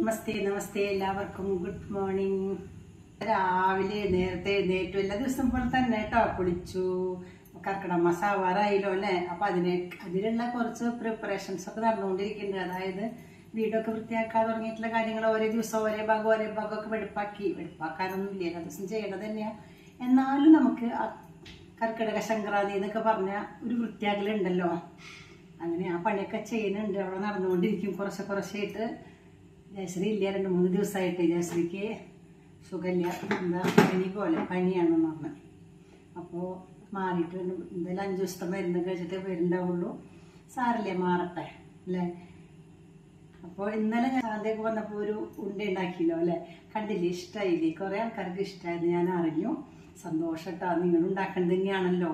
നമസ്തേ നമസ്തേ എല്ലാവർക്കും good morning. രാവിലെ നേരത്തെ എഴുന്നേറ്റു, എല്ലാ ദിവസവും പോലെ തന്നെ കേട്ടോ. കുളിച്ചു, കർക്കിടക മാസം ആവാറായില്ലോ അല്ലേ. അപ്പം അതിനുള്ള കുറച്ച് പ്രിപ്പറേഷൻസ് ഒക്കെ നടന്നുകൊണ്ടിരിക്കുന്നുണ്ട്. അതായത് വീടൊക്കെ വൃത്തിയാക്കാൻ തുടങ്ങിയിട്ടുള്ള കാര്യങ്ങൾ ഓരോ ദിവസം ഓരോ ഭാഗമൊക്കെ വെടുപ്പാക്കാനൊന്നും ഇല്ല, എല്ലാ ദിവസം ചെയ്യേണ്ടത് തന്നെയാണ്. എന്നാലും നമുക്ക് കർക്കിടക സംക്രാന്തി എന്നൊക്കെ പറഞ്ഞ ഒരു വൃത്തിയാക്കലുണ്ടല്ലോ, അങ്ങനെ ആ പണിയൊക്കെ ചെയ്യുന്നുണ്ട്. അവിടെ നടന്നുകൊണ്ടിരിക്കും കുറച്ചായിട്ട്. ജയശ്രീ ഇല്ല, 2-3 ദിവസമായിട്ട്. ജയശ്രീക്ക് സുഖമില്ല, എന്താ പനിയാണെന്ന് പറഞ്ഞു. അപ്പോൾ മാറിയിട്ട് എന്തായാലും 5 ദിവസത്തെ മരുന്ന് കഴിച്ചിട്ട് വരുന്നുണ്ടാവുള്ളൂ. സാരല്ലേ, മാറട്ടെ അല്ലേ. അപ്പോൾ ഇന്നലെ ഞാൻ ശാന്തയൊക്കെ വന്നപ്പോൾ ഒരു ഉണ്ട ഉണ്ടാക്കിയല്ലോ അല്ലേ, കണ്ടില്ലേ, ഇഷ്ടമായില്ലേ? കുറേ ആൾക്കാർക്ക് ഇഷ്ടമായത് ഞാൻ അറിഞ്ഞു. സന്തോഷട്ടോ, നിങ്ങൾ ഉണ്ടാക്കേണ്ടത് തന്നെയാണല്ലോ.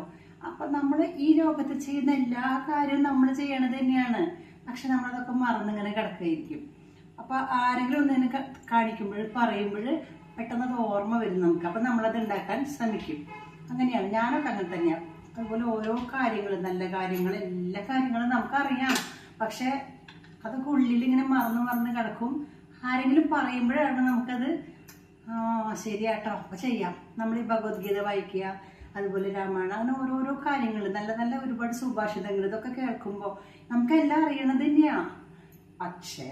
അപ്പം നമ്മൾ ഈ ലോകത്ത് ചെയ്യുന്ന എല്ലാ കാര്യവും നമ്മൾ ചെയ്യണത് തന്നെയാണ്. പക്ഷെ നമ്മളതൊക്കെ മറന്നിങ്ങനെ കിടക്കുകയായിരിക്കും. അപ്പോൾ ആരെങ്കിലും ഒന്നിനെ കാണിക്കുമ്പോൾ പറയുമ്പോൾ പെട്ടെന്ന് അത് ഓർമ്മ വരും നമുക്ക്. അപ്പം നമ്മളത് ഉണ്ടാക്കാൻ ശ്രമിക്കും. അങ്ങനെയാണ്, ഞാനൊക്കെ അങ്ങനെ തന്നെയാണ്. അതുപോലെ ഓരോ കാര്യങ്ങളും, നല്ല കാര്യങ്ങൾ, എല്ലാ കാര്യങ്ങളും നമുക്കറിയാം. പക്ഷെ അതൊക്കെ ഉള്ളിലിങ്ങനെ മറന്ന് കിടക്കും. ആരെങ്കിലും പറയുമ്പോഴാണ് നമുക്കത് ശരിയാട്ടോ അപ്പം ചെയ്യാം. നമ്മൾ ഈ ഭഗവത്ഗീത വായിക്കുക, അതുപോലെ രാമായണം, അങ്ങനെ ഓരോരോ കാര്യങ്ങൾ, നല്ല ഒരുപാട് സുഭാഷിതങ്ങൾ, ഇതൊക്കെ കേൾക്കുമ്പോൾ നമുക്കെല്ലാം അറിയണത് തന്നെയാണ്. പക്ഷേ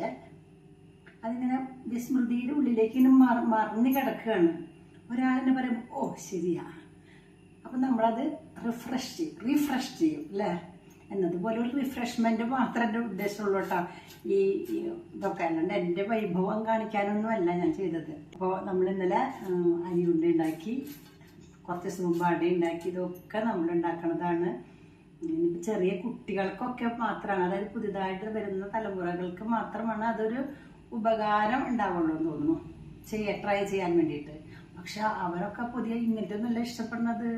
അതിങ്ങനെ വിസ്മൃതിയുടെ ഉള്ളിലേക്ക് മറന്നു കിടക്കുകയാണ്. ഒരാളെന്നെ പറയുമ്പോൾ ഓ ശരിയാ, അപ്പം നമ്മളത് റീഫ്രഷ് ചെയ്യും അല്ലേ. എന്നതുപോലെ ഒരു റിഫ്രഷ്മെൻറ്റ് മാത്രമേ എൻ്റെ ഉദ്ദേശമുള്ളൂ കേട്ടോ. ഈ ഇതൊക്കെ അല്ലാണ്ട് എൻ്റെ വൈഭവം കാണിക്കാനൊന്നുമല്ല ഞാൻ ചെയ്തത്. അപ്പോൾ നമ്മൾ ഇന്നലെ അരിയുണ്ട ഉണ്ടാക്കി, കുറച്ച് ദിവസം മുമ്പ് അട ഉണ്ടാക്കി. ഇതൊക്കെ നമ്മൾ ഉണ്ടാക്കണതാണ്. ചെറിയ കുട്ടികൾക്കൊക്കെ മാത്രമാണ്, അതായത് പുതിയതായിട്ട് വരുന്ന തലമുറകൾക്ക് മാത്രമാണ് അതൊരു ഉപകാരം ഉണ്ടാവുള്ളൂ എന്ന് തോന്നുന്നു, ട്രൈ ചെയ്യാൻ വേണ്ടിയിട്ട്. പക്ഷെ അവരൊക്കെ ഇങ്ങനത്തെ ഒന്നല്ല ഇഷ്ടപ്പെടുന്നത്.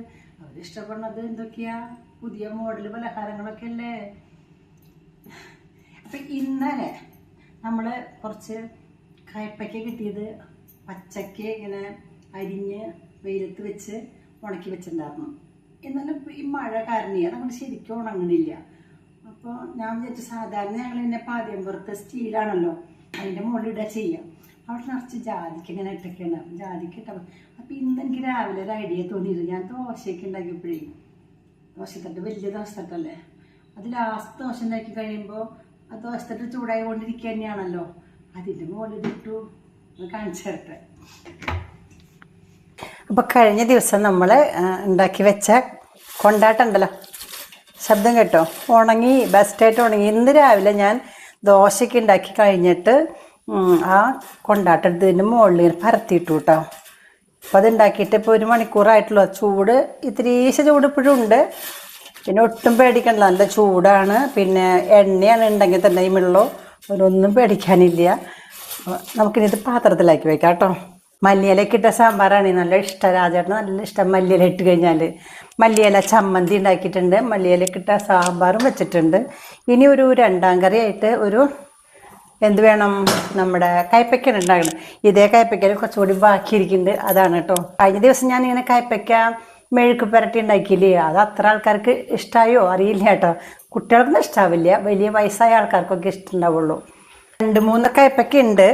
അവരിഷ്ടപ്പെടുന്നത് എന്തൊക്കെയാ, പുതിയ മോഡൽ പലഹാരങ്ങളൊക്കെ അല്ലേ. അപ്പം ഇന്നലെ നമ്മൾ കുറച്ച് കയ്പ്പയ്ക്ക കിട്ടിയത് പച്ചയ്ക്ക് ഇങ്ങനെ അരിഞ്ഞ് വെയിലത്ത് വെച്ച് ഉണക്കി വെച്ചിട്ടുണ്ടായിരുന്നു. എന്നാലും ഈ മഴ കാരണം അതങ്ങോട്ട് ശരിക്കും ഉണങ്ങണില്ല. അപ്പോൾ ഞാൻ വിചാരിച്ചു, സാധാരണ ഞങ്ങൾ പിന്നെ പാദ്യംപുറത്ത് സ്റ്റീലാണല്ലോ, അതിൻ്റെ മുകളിലിടുക ചെയ്യാം. അവിടെ നിറച്ച് ജാതിക്ക ഇങ്ങനെ ഇട്ടൊക്കെയാണ്. ജാതിക്ക ഇട്ട അപ്പം ഇന്ന് എനിക്ക് രാവിലെ ഒരു ഐഡിയ തോന്നിയത്, ഞാൻ ദോശയൊക്കെ ഉണ്ടാക്കിയപ്പോഴേ, ദോശത്തട്ട് വലിയ ദോശത്തട്ടല്ലേ, അത് ലാസ്റ്റ് ദോശ ഉണ്ടാക്കി കഴിയുമ്പോൾ ആ ദോശത്തട്ട് ചൂടായി കൊണ്ടിരിക്കുക തന്നെയാണല്ലോ, അതിൻ്റെ മുകളിലിട്ടു. കാണിച്ചു തരട്ടെ. അപ്പോൾ കഴിഞ്ഞ ദിവസം നമ്മൾ ഉണ്ടാക്കി വെച്ച കൊണ്ടാട്ടമുണ്ടല്ലോ, ശബ്ദം കേട്ടോ, ഉണങ്ങി, ബെസ്റ്റായിട്ട് ഉണങ്ങി. ഇന്ന് രാവിലെ ഞാൻ ദോശയ്ക്ക് ഉണ്ടാക്കി കഴിഞ്ഞിട്ട് ആ കൊണ്ടാട്ടത്തിൻ്റെ മുകളിൽ പരത്തിയിട്ടു കേട്ടോ. അപ്പോൾ അത് ഉണ്ടാക്കിയിട്ട് ഇപ്പോൾ 1 മണിക്കൂറായിട്ടുള്ളൂ. ചൂട് ഇത്തിരീശ ചൂട് ഇപ്പോഴും ഉണ്ട്. പിന്നെ ഒട്ടും പേടിക്കണ്ട, നല്ല ചൂടാണ്. പിന്നെ എണ്ണയാണ് ഉണ്ടെങ്കിൽ തന്നെ ഈ വെള്ളം ഒന്നും പേടിക്കാനില്ല. നമുക്കിനി ഇത് പാത്രത്തിലാക്കി വയ്ക്കാം കേട്ടോ. മല്ലിയിലൊക്കെ ഇട്ട സാമ്പാറാണ് നല്ല ഇഷ്ടം, രാജേട്ടന് നല്ല ഇഷ്ടം. മല്ലിയില ഇട്ട് കഴിഞ്ഞാൽ മല്ലിയില ചമ്മന്തി ഉണ്ടാക്കിയിട്ടുണ്ട്, മല്ലിയിലൊക്കെ ഇട്ട സാമ്പാറും വെച്ചിട്ടുണ്ട്. ഇനി ഒരു 2ാം കറിയായിട്ട് ഒരു എന്ത് വേണം, നമ്മുടെ കയ്പ്പയ്ക്കാണ് ഉണ്ടാക്കുന്നത്. ഇതേ കയ്പ്പയ്ക്കൽ കുറച്ചുകൂടി ബാക്കിയിരിക്കുന്നുണ്ട്, അതാണ് കേട്ടോ. കഴിഞ്ഞ ദിവസം ഞാനിങ്ങനെ കയ്പ്പയ്ക്ക മെഴുക്ക് പുരട്ടി ഉണ്ടാക്കിയില്ലേ, അത് അത്ര ആൾക്കാർക്ക് ഇഷ്ടമായോ അറിയില്ല കേട്ടോ. കുട്ടികൾക്കൊന്നും ഇഷ്ടാവില്ല, വലിയ വയസ്സായ ആൾക്കാർക്കൊക്കെ ഇഷ്ടമുണ്ടാവുള്ളൂ. 2-3 കയ്പ്പയ്ക്ക ഉണ്ട്,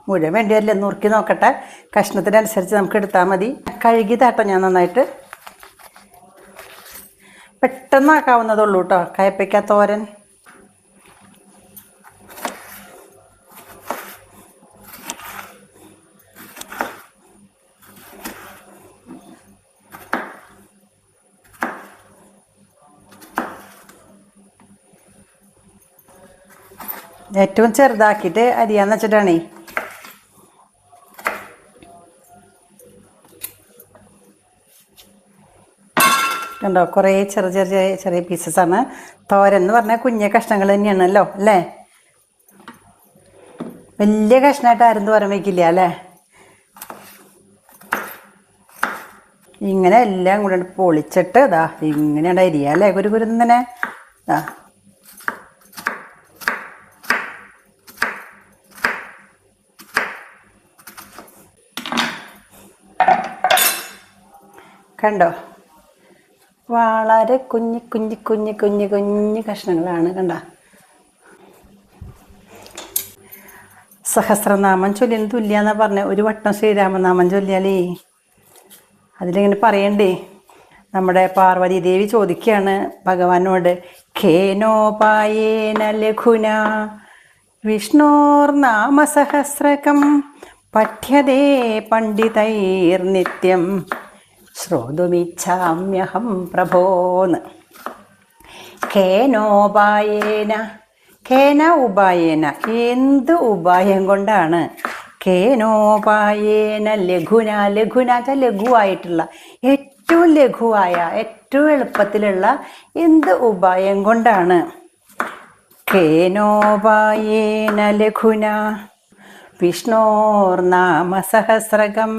മുഴുവൻ വേണ്ടി വരില്ല, നുറുക്കി നോക്കട്ടെ. കഷ്ണത്തിനനുസരിച്ച് നമുക്ക് എടുത്താൽ മതി. കഴുകിയതാട്ടോ ഞാൻ നന്നായിട്ട്. പെട്ടെന്നാക്കാവുന്നതുള്ളൂ കേട്ടോ കയ്പ്പയ്ക്ക തോരൻ. ഏറ്റവും ചെറുതാക്കിയിട്ട് അരിയാന്ന് വെച്ചിട്ടാണേ. കണ്ടോ, കുറേ ചെറിയ പീസസാണ്. തോരൻ എന്ന് പറഞ്ഞാൽ കുഞ്ഞ കഷ്ണങ്ങൾ തന്നെയാണല്ലോ അല്ലേ. വലിയ കഷ്ണമായിട്ട് ആരും തോരൻ വയ്ക്കില്ല അല്ലേ. ഇങ്ങനെ എല്ലാം കൂടെ പൊളിച്ചിട്ട് ഇതാ ഇങ്ങനെയാണ് അരിയുക അല്ലേ, കുരുന്നനെ. ഇതാ കണ്ടോ, വളരെ കുഞ്ഞു കഷ്ണങ്ങളാണ്. കണ്ട, സഹസ്രനാമം ചൊല്ലിന് തുല്യാന്നാ പറഞ്ഞ. ഒരു വട്ടം ശ്രീരാമനാമം ചൊല്ലിയാലേ അതിലിങ്ങനെ പറയണ്ടേ. നമ്മുടെ പാർവതി ദേവി ചോദിക്കുകയാണ് ഭഗവാനോട്, ഖേനോപായേന ലഘുന വിഷ്ണോർനാമസഹസ്രകം പഠ്യതേ പണ്ഡിതൈർനിത്യം ശ്രോതുമിച്ഛാമ്യഹം പ്രഭോന്ന്. ഖേനോപായേന, ഖേന ഉപായേന, എന്ത് ഉപായം കൊണ്ടാണ്. ഖേനോപായേന ലഘുന, ലഘുന വെച്ചാൽ ലഘുവായിട്ടുള്ള, ഏറ്റവും ലഘുവായ, ഏറ്റവും എളുപ്പത്തിലുള്ള എന്ത് ഉപായം കൊണ്ടാണ്. ഖേനോപായേന ലഘുന വിഷ്ണോർനാമസഹസ്രകം,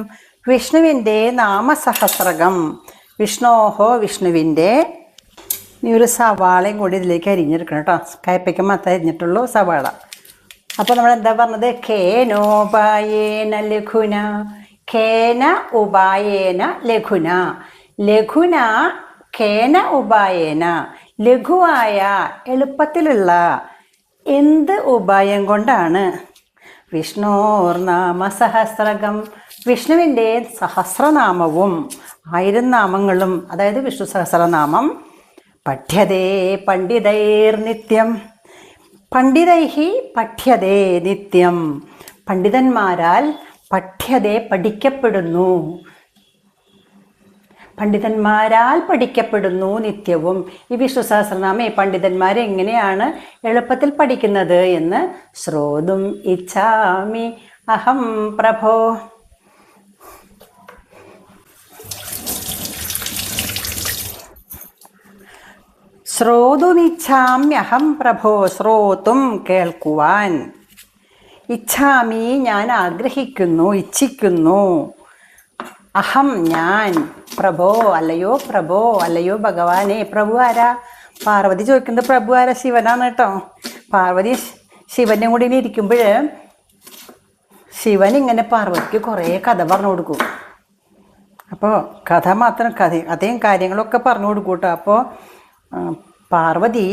വിഷ്ണുവിൻ്റെ നാമസഹസ്രകം. വിഷ്ണോഹോ, വിഷ്ണുവിൻ്റെ. നീ ഒരു സവാളയും കൂടി ഇതിലേക്ക് അരിഞ്ഞെടുക്കണം കേട്ടോ. കയ്പ്പയ്ക്ക് മാത്രമേ അരിഞ്ഞിട്ടുള്ളൂ സവാള. അപ്പോൾ നമ്മൾ എന്താ പറഞ്ഞത്? ഖേനോപായേന ലഘുന, ഖേന ഉപായേന ലഘുന. ലഘുന ഖേന ഉപായേന, ലഘുവായ എളുപ്പത്തിലുള്ള എന്ത് ഉപായം കൊണ്ടാണ്. വിഷ്ണോർനാമസഹസ്രകം, വിഷ്ണുവിൻ്റെ സഹസ്രനാമവും 1000 നാമങ്ങളും, അതായത് വിഷ്ണു സഹസ്രനാമം. പഠ്യതേ പണ്ഡിതൈർനിത്യം, പണ്ഡിതൈഹി പഠ്യതേ നിത്യം, പണ്ഡിതന്മാരാൽ പഠ്യതേ പഠിക്കപ്പെടുന്നു, പണ്ഡിതന്മാരാൽ പഠിക്കപ്പെടുന്നു നിത്യവും. ഈ വിഷ്ണു സഹസ്രനാമേ പണ്ഡിതന്മാരെങ്ങനെയാണ് എളുപ്പത്തിൽ പഠിക്കുന്നത് എന്ന് ശ്രോതും ഇച്ഛാമി അഹം പ്രഭോ. ശ്രോതുമിച്ഛാമ്യഹം പ്രഭോ, ശ്രോതും കേൾക്കുവാൻ. ഇച്ഛാമി ഞാൻ ആഗ്രഹിക്കുന്നു, ഇച്ഛിക്കുന്നു. അഹം ഞാൻ, പ്രഭോ അല്ലയോ പ്രഭോ, അല്ലയോ ഭഗവാനെ. പ്രഭു ആരാ? പാർവതി ചോദിക്കുന്നത് പ്രഭു ആരാ? ശിവനാണ് കേട്ടോ. പാർവതി ശിവൻ്റെ കൂടെ ഇങ്ങനെ ഇരിക്കുമ്പോൾ ശിവൻ ഇങ്ങനെ പാർവതിക്ക് കുറേ കഥ പറഞ്ഞു കൊടുക്കും. അപ്പോൾ കഥ മാത്രം, കഥയും കാര്യങ്ങളൊക്കെ പറഞ്ഞു കൊടുക്കും കേട്ടോ. അപ്പോൾ പാർവതി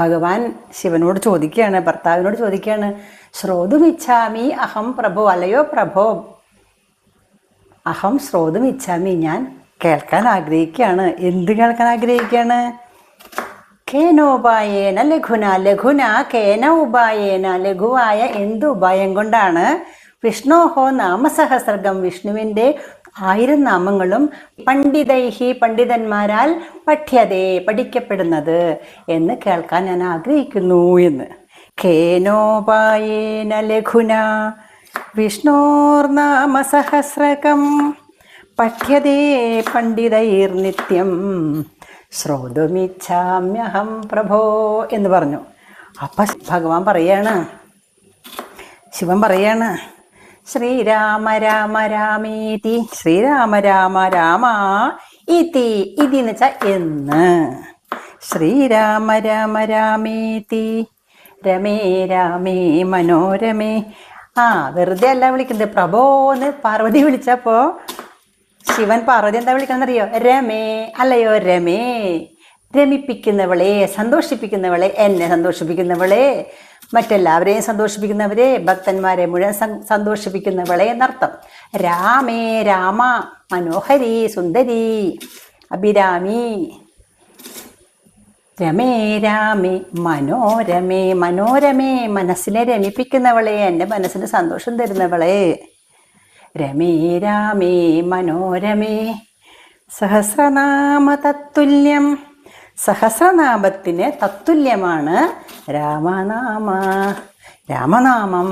ഭഗവാൻ ശിവനോട് ചോദിക്കുകയാണ്, ഭർത്താവിനോട് ചോദിക്കുകയാണ്, ശ്രോതുമിച്ഛാമി അഹം പ്രഭോ, അല്ലയോ പ്രഭോ. അഹം ശ്രോതുമിച്ഛാമി, ഞാൻ കേൾക്കാൻ ആഗ്രഹിക്കുകയാണ്. എന്ത് കേൾക്കാൻ ആഗ്രഹിക്കുകയാണ്? ഖേനോപായേന ലഘുന, ലഘുന ഖേന ഉപായേന, ലഘുവായ എന്ത് ഉപായം കൊണ്ടാണ്. വിഷ്ണോഹോ നാമസഹസ്രകം, വിഷ്ണുവിൻ്റെ 1000 നാമങ്ങളും പണ്ഡിതൈഹി പണ്ഡിതന്മാരാൽ പഠ്യതേ പഠിക്കപ്പെടുന്നത് എന്ന് കേൾക്കാൻ ഞാൻ ആഗ്രഹിക്കുന്നു എന്ന്. ഖേനോപായേന ലഘുന വിഷ്ണോർനാമസഹസ്രകം പഠ്യതേ പണ്ഡിതൈർനിത്യം ശ്രോതുമിച്ഛാമ്യഹം പ്രഭോ എന്ന് പറഞ്ഞു. അപ്പം ഭഗവാൻ പറയാണ്, ശിവൻ പറയാണ്, ശ്രീരാമ രാമ രാമേതി, ശ്രീരാമ രാമ രാമ ഇതി, ഇതി എന്ന് വെച്ചാൽ എന്ന്. ശ്രീരാമ രാമ രാമേതി രമേ രാമേ മനോരമേ. വെറുതെ അല്ല വിളിക്കുന്നത്. പ്രഭോ എന്ന് പാർവതി വിളിച്ചപ്പോൾ ശിവൻ പാർവതി എന്താ വിളിക്കണമെന്നറിയോ? രമേ, അല്ലയോ രമേ, രമിപ്പിക്കുന്നവളെ, സന്തോഷിപ്പിക്കുന്നവളെ, എന്നെ സന്തോഷിപ്പിക്കുന്നവളെ, മറ്റെല്ലാവരെയും സന്തോഷിപ്പിക്കുന്നവരെ, ഭക്തന്മാരെ മുഴുവൻ സന്തോഷിപ്പിക്കുന്നവളെ എന്നർത്ഥം. രാമേ, രാമ, മനോഹരി, സുന്ദരി, അഭിരാമി. രമേ രാമേ മനോരമേ, മനോരമേ, മനസ്സിനെ രമിപ്പിക്കുന്നവളെ, എൻ്റെ മനസ്സിന് സന്തോഷം തരുന്നവളെ. രമേ രാമേ മനോരമേ. സഹസ്രനാമ തത്തുല്യം, സഹസ്രനാമത്തിന് തത്തുല്യമാണ് രാമനാമ, രാമനാമം.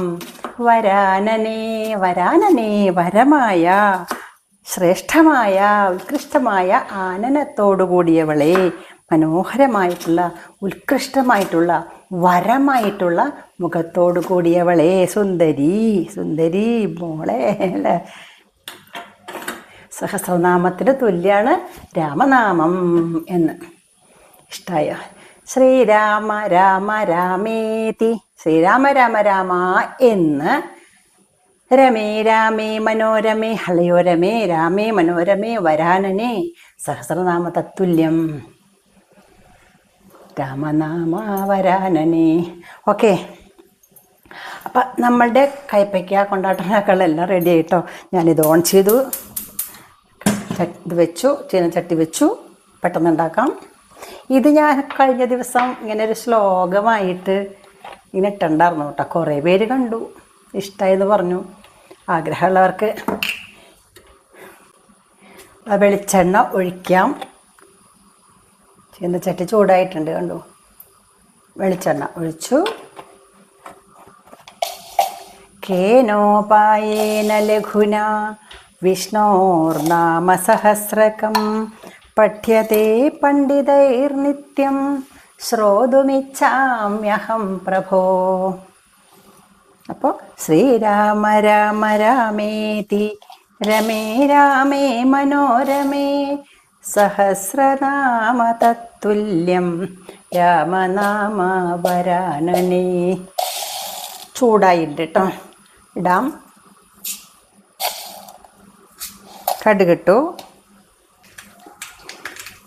വരാനനേ, വരാനനേ, വരമായ, ശ്രേഷ്ഠമായ, ഉത്കൃഷ്ടമായ ആനനത്തോടു കൂടിയവളെ, മനോഹരമായിട്ടുള്ള, ഉത്കൃഷ്ടമായിട്ടുള്ള, വരമായിട്ടുള്ള മുഖത്തോടു കൂടിയവളെ, സുന്ദരി, സുന്ദരി മോളെ. സഹസ്രനാമത്തിന് തുല്യാണ് രാമനാമം എന്ന്. ഇഷ്ടായ? ശ്രീരാമ രാമ രാമേതി, ശ്രീരാമ രാമ രാമ എന്ന്. രമേ രാമേ മനോരമേ, ഹളയോ രമേ രാമേ മനോരമേ വരാനനെ, സഹസ്രനാമ തത്തുല്യം രാമനാമ വരാനനെ. ഓക്കെ, അപ്പം നമ്മളുടെ കയ്പ്പയ്ക്ക കൊണ്ടാട്ടനാക്കളെല്ലാം റെഡി ആയിട്ടോ. ഞാനിത് ഓൺ ചെയ്തു, ഇത് വെച്ചു, ചീനച്ചട്ടി വെച്ചു, പെട്ടെന്ന് ഉണ്ടാക്കാം. ഇത് ഞാൻ കഴിഞ്ഞ ദിവസം ഇങ്ങനെ ഒരു ശ്ലോകമായിട്ട് ഇങ്ങനെ ഇട്ടുണ്ടായിരുന്നു കേട്ടോ. കുറേ പേര് കണ്ടു, ഇഷ്ടമായെന്ന് പറഞ്ഞു. ആഗ്രഹമുള്ളവർക്ക് വെളിച്ചെണ്ണ ഒഴിക്കാം. ചീനച്ചട്ടി ചൂടായിട്ടുണ്ട്, കണ്ടു. വെളിച്ചെണ്ണ ഒഴിച്ചു. കേനോപായേന ലഘുന വിഷ്ണോർനാമസഹസ്രകം പഠ്യത്തെ പണ്ഡിതൈർനിത്യം ശ്രോതുമിച്ഛാമ്യഹം പ്രഭോ. അപ്പോൾ ശ്രീരാമ രാമ രാമേതി രമേ രാമേ മനോരമേ സഹസ്രനാമ തത്തുല്യം രാമനാമ വരാനനേ. ചൂടായിട്ട് കേട്ടോ, ഇടാം. കടുകിട്ടു,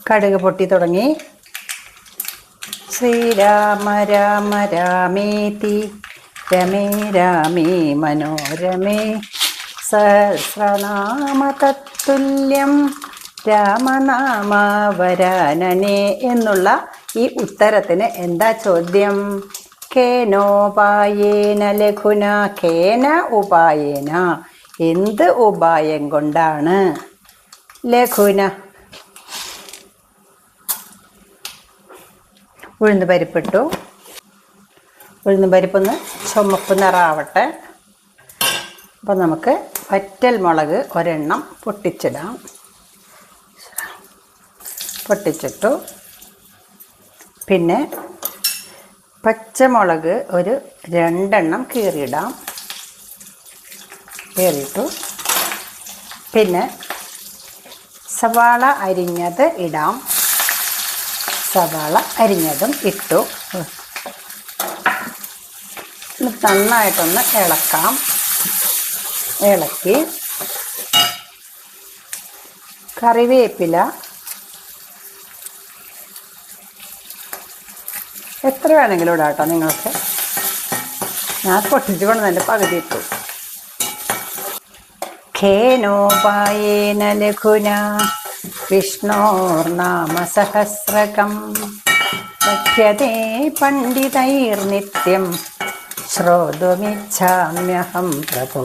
കടുക് പൊട്ടി തുടങ്ങി. ശ്രീരാമ രാമ രാമേതി രമേ രാമേ മനോരമേ സഹസ്രനാമ തത്തുല്യം രാമനാമ വരാനനേ എന്നുള്ള ഈ ഉത്തരത്തിന് എന്താ ചോദ്യം? കേനോപായേന ലഘുന. കേന ഉപായേന, എന്ത് ഉപായം കൊണ്ടാണ്? ലഘുന, ഉഴുന്ന് പരിപ്പിട്ടു. ഉഴുന്ന് പരിപ്പൊന്ന് ചുമപ്പ് നിറാവട്ടെ. അപ്പം നമുക്ക് വറ്റൽ മുളക് ഒരെണ്ണം പൊട്ടിച്ചിടാം. പൊട്ടിച്ചിട്ടു. പിന്നെ പച്ചമുളക് ഒരു 2 എണ്ണം കീറിയിടാം. കീറിയിട്ടു. പിന്നെ സവാള അരിഞ്ഞത് ഇടാം. സവാള അരിഞ്ഞതും ഇട്ടു. നന്നായിട്ടൊന്ന് ഇളക്കാം. ഇളക്കി കറിവേപ്പില എത്ര വേണമെങ്കിലും ഇടാം കേട്ടോ നിങ്ങൾക്ക്. ഞാൻ പൊട്ടിച്ച് കൊണ്ടുവന്നതിൻ്റെ പകുതി ഇട്ടു. ഖേനോപായേന ലഘുന വിഷ്ണോർനാമസഹസ്രകം പഠ്യത്തെ പണ്ഡിതൈർനിത്യം ശ്രോതുമിച്ഛാമ്യഹം പ്രഭോ.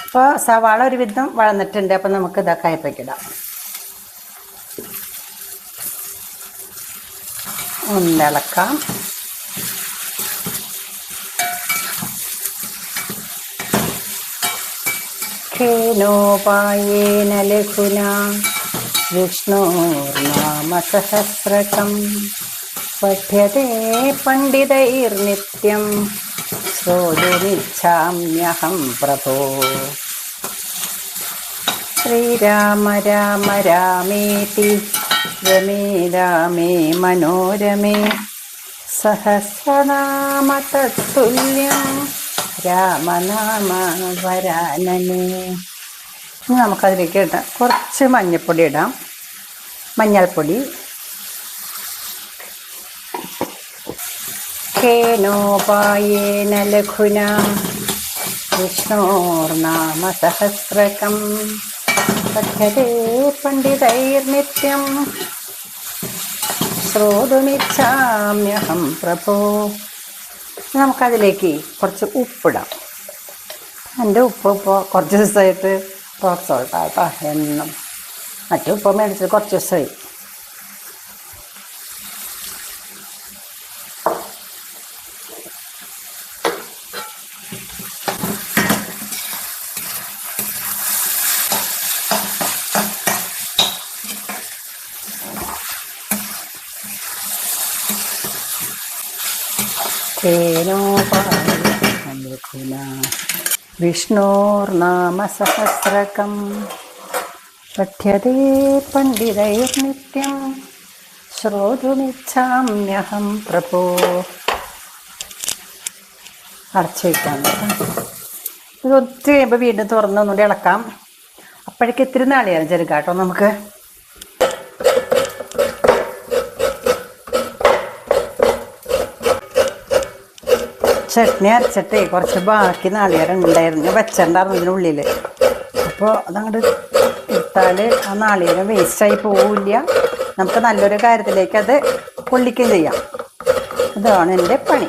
അപ്പോൾ സവാള ഒരുവിധം വഴന്നിട്ടുണ്ട്. അപ്പം നമുക്ക് ഇതൊക്കെ കയ്പ്പയ്ക്കിടാം. ഒന്നിളക്കാം. ഖേനോപായേന ലഘുന വിഷ്ണോർനാമസഹസ്രകം പഠ്യത്തെ പണ്ഡിതൈർനിത്യം ശ്രോതുമിച്ഛാമ്യഹം പ്രഭോ. ശ്രീരാമ രാമ രാമേതി രമേ രാമേ മനോരമേ സഹസ്രനാമ തത്തുല്യം രാമനാമ വരാനനേ. ഇനി നമുക്കതിലേക്ക് ഇടാം കുറച്ച് മഞ്ഞൾപ്പൊടി ഇടാം. മഞ്ഞൾപ്പൊടി. ഖേനോപായേന ലഘുന വിഷ്ണോർനാമസഹസ്രകം പഠ്യത്തെ പണ്ഡിതൈർനിത്യം ശ്രോതുമിച്ഛാമ്യഹം പ്രഭോ. നമുക്കതിലേക്ക് കുറച്ച് ഉപ്പിടാം. എൻ്റെ ഉപ്പ് ഇപ്പോൾ കുറച്ച് ദിവസമായിട്ട് റോക്ക് സോൾട്ടാണ് കേട്ടോ. എന്നും മറ്റു ഉപ്പ് മേടിച്ചത് കുറച്ച് ദിവസമായി. വിഷ്ണോർനാമസഹസ്രകം പഠ്യത്തെ പണ്ഡിതൈർനിത്യം ശ്രോതുമിച്ഛാമ്യഹം പ്രഭോ. അടച്ചു വയ്ക്കാം. ഇത് ഒത്തിരി കഴിയുമ്പോൾ വീണ്ടും തുറന്നൊന്നുകൂടി ഇളക്കാം. അപ്പോഴേക്ക് ഇത്തിരി നാളികേരം ചെറുക്കാം കേട്ടോ നമുക്ക്. ചട്നി അരച്ചിട്ടേ കുറച്ച് ബാക്കി നാളികേരം ഉണ്ടായിരുന്നു, വെച്ചിട്ടുണ്ടായിരുന്നു ഇതിനുള്ളിൽ. അപ്പോൾ അതങ്ങോട്ട് ഇട്ടാൽ ആ നാളികേരം വേസ്റ്റായി പോവില്ല, നമുക്ക് നല്ലൊരു കാര്യത്തിലേക്ക് അത് കൊള്ളിക്കുകയും ചെയ്യാം. ഇതാണ് എൻ്റെ പണി.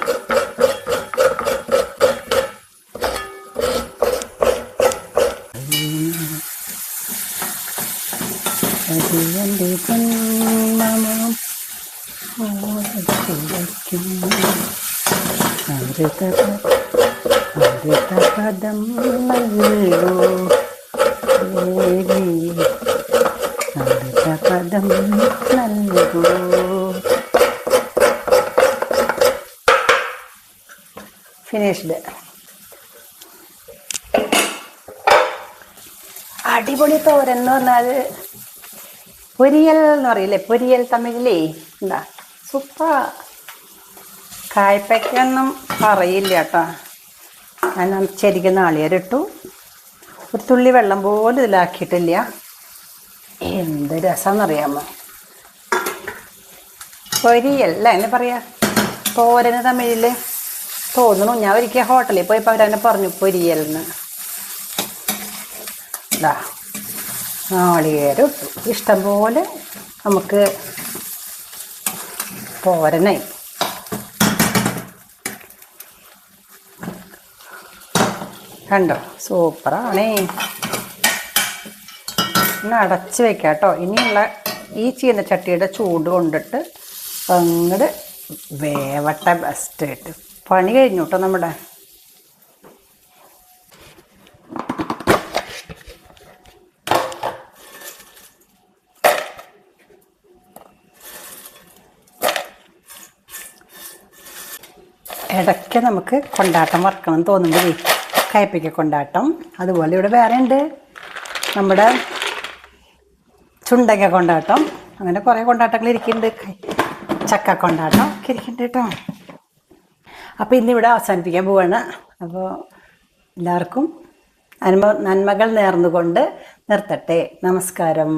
അമൃതപദം നൽകൂ അമൃതപദം നൽകൂ. ഫിനിഷ്ഡ്. അടിപൊളി തോരൻ എന്ന് പറഞ്ഞാൽ പൊരിയൽ എന്ന് പറയില്ലേ, പൊരിയൽ തമിഴിലേ എന്താ സൂപ്പർ. കായ്പയ്ക്കൊന്നും പറയില്ല കേട്ടോ. ഞാൻ ശരിക്കും നാളികേരിട്ടു, ഒരു തുള്ളി വെള്ളം പോലും ഇതിലാക്കിയിട്ടില്ല. എന്ത് രസമെന്നറിയാമോ? പൊരിയല്ല എന്നെ പറയാ, തോരന് തമിഴിൽ തോന്നുന്നു. ഞാൻ ഒരിക്കൽ ഹോട്ടലിൽ പോയപ്പോൾ അവരെന്നെ പറഞ്ഞു പൊരിയൽന്ന്. ഇതാ നാളികേരം ഇട്ടു, ഇഷ്ടംപോലെ നമുക്ക് തോരനായി. കണ്ടോ, സൂപ്പറാണേ. ഇന്ന് അടച്ച് വെക്കാം കേട്ടോ. ഇനിയുള്ള ഈ ചീനച്ചട്ടിയുടെ ചൂട് കൊണ്ടിട്ട് അങ്ങോട്ട് വേവട്ടെ ബെസ്റ്റായിട്ട്. പണി കഴിഞ്ഞു കേട്ടോ നമ്മുടെ. ഇടയ്ക്ക് നമുക്ക് കൊണ്ടാട്ടം വറക്കണം എന്ന് തോന്നുമ്പോഴേ കയ്പ്പയ്ക്ക കൊണ്ടാട്ടം. അതുപോലെ ഇവിടെ വേറെ ഉണ്ട് നമ്മുടെ ചുണ്ടയ്ക്ക കൊണ്ടാട്ടം. അങ്ങനെ കുറേ കൊണ്ടാട്ടങ്ങൾ ഇരിക്കുന്നുണ്ട്. ചക്ക കൊണ്ടാട്ടം ഒക്കെ ഇരിക്കുന്നുണ്ട് കേട്ടോ. അപ്പോൾ ഇന്നിവിടെ അവസാനിപ്പിക്കാൻ പോവാണ്. അപ്പോൾ എല്ലാവർക്കും നന്മകൾ നേർന്നുകൊണ്ട് നിർത്തട്ടെ. നമസ്കാരം.